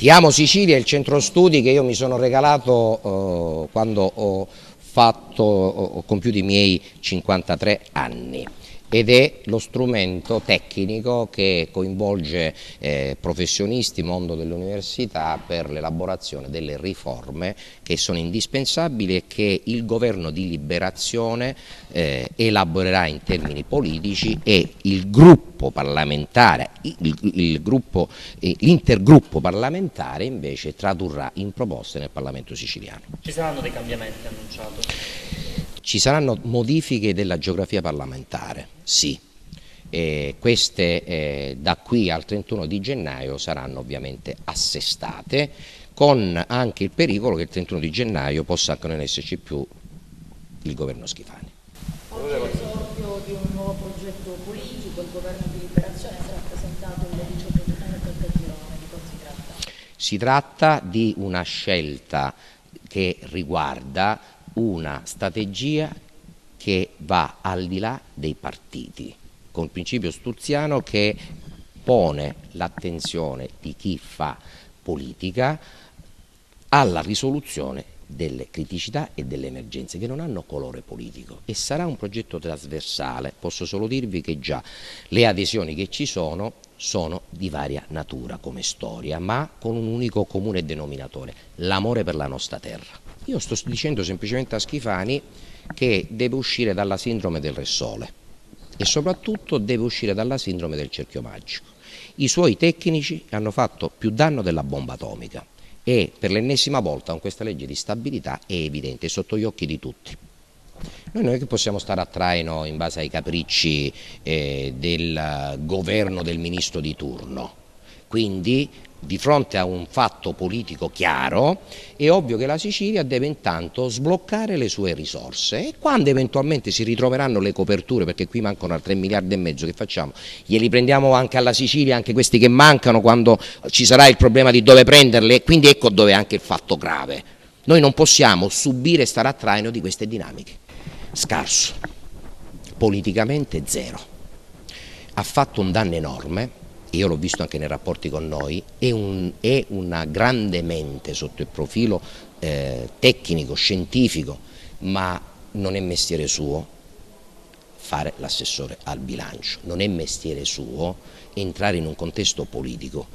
Ti amo Sicilia è il centro studi che io mi sono regalato quando ho compiuto i miei 53 anni ed è lo strumento tecnico che coinvolge professionisti, mondo dell'università per l'elaborazione delle riforme che sono indispensabili e che il governo di liberazione elaborerà in termini politici e il gruppo parlamentare, l'intergruppo parlamentare invece tradurrà in proposte nel Parlamento siciliano. Ci saranno dei cambiamenti annunciati? Ci saranno modifiche della geografia parlamentare, sì. Queste da qui al 31 di gennaio saranno ovviamente assestate, con anche il pericolo che il 31 di gennaio possa anche non esserci più il governo Schifani. Oggi è l'esordio di un nuovo progetto politico, il governo di liberazione sarà presentato il 18 gennaio a Caltagirone. Di cosa si tratta? Si tratta di una scelta che riguarda una strategia che va al di là dei partiti, con il principio sturziano che pone l'attenzione di chi fa politica alla risoluzione delle criticità e delle emergenze che non hanno colore politico, e sarà un progetto trasversale. Posso solo dirvi che già le adesioni che ci sono di varia natura come storia, ma con un unico comune denominatore: l'amore per la nostra terra. Io sto dicendo semplicemente a Schifani che deve uscire dalla sindrome del Re Sole e soprattutto deve uscire dalla sindrome del cerchio magico. I suoi tecnici hanno fatto più danno della bomba atomica e per l'ennesima volta con questa legge di stabilità è evidente, è sotto gli occhi di tutti. Noi non è che possiamo stare a traino in base ai capricci del governo del ministro di turno, quindi di fronte a un fatto politico chiaro è ovvio che la Sicilia deve intanto sbloccare le sue risorse, e quando eventualmente si ritroveranno le coperture, perché qui mancano 3 miliardi e mezzo, che facciamo? Glieli prendiamo anche alla Sicilia, anche questi che mancano, quando ci sarà il problema di dove prenderle? Quindi ecco dove è anche il fatto grave. Noi non possiamo subire e stare a traino di queste dinamiche. Scarso, politicamente zero, ha fatto un danno enorme. Io l'ho visto anche nei rapporti con noi, è una grande mente sotto il profilo tecnico, scientifico, ma non è mestiere suo fare l'assessore al bilancio, non è mestiere suo entrare in un contesto politico,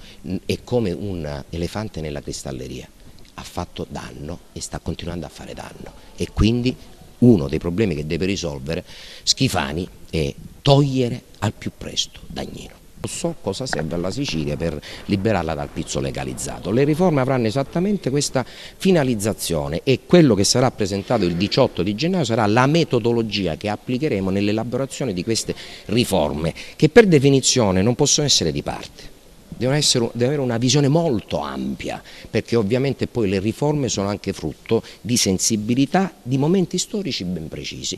è come un elefante nella cristalleria, ha fatto danno e sta continuando a fare danno, e quindi uno dei problemi che deve risolvere Schifani è togliere al più presto Dagnino. So cosa serve alla Sicilia per liberarla dal pizzo legalizzato. Le riforme avranno esattamente questa finalizzazione, e quello che sarà presentato il 18 di gennaio sarà la metodologia che applicheremo nell'elaborazione di queste riforme, che per definizione non possono essere di parte. Devono avere una visione molto ampia, perché ovviamente poi le riforme sono anche frutto di sensibilità, di momenti storici ben precisi.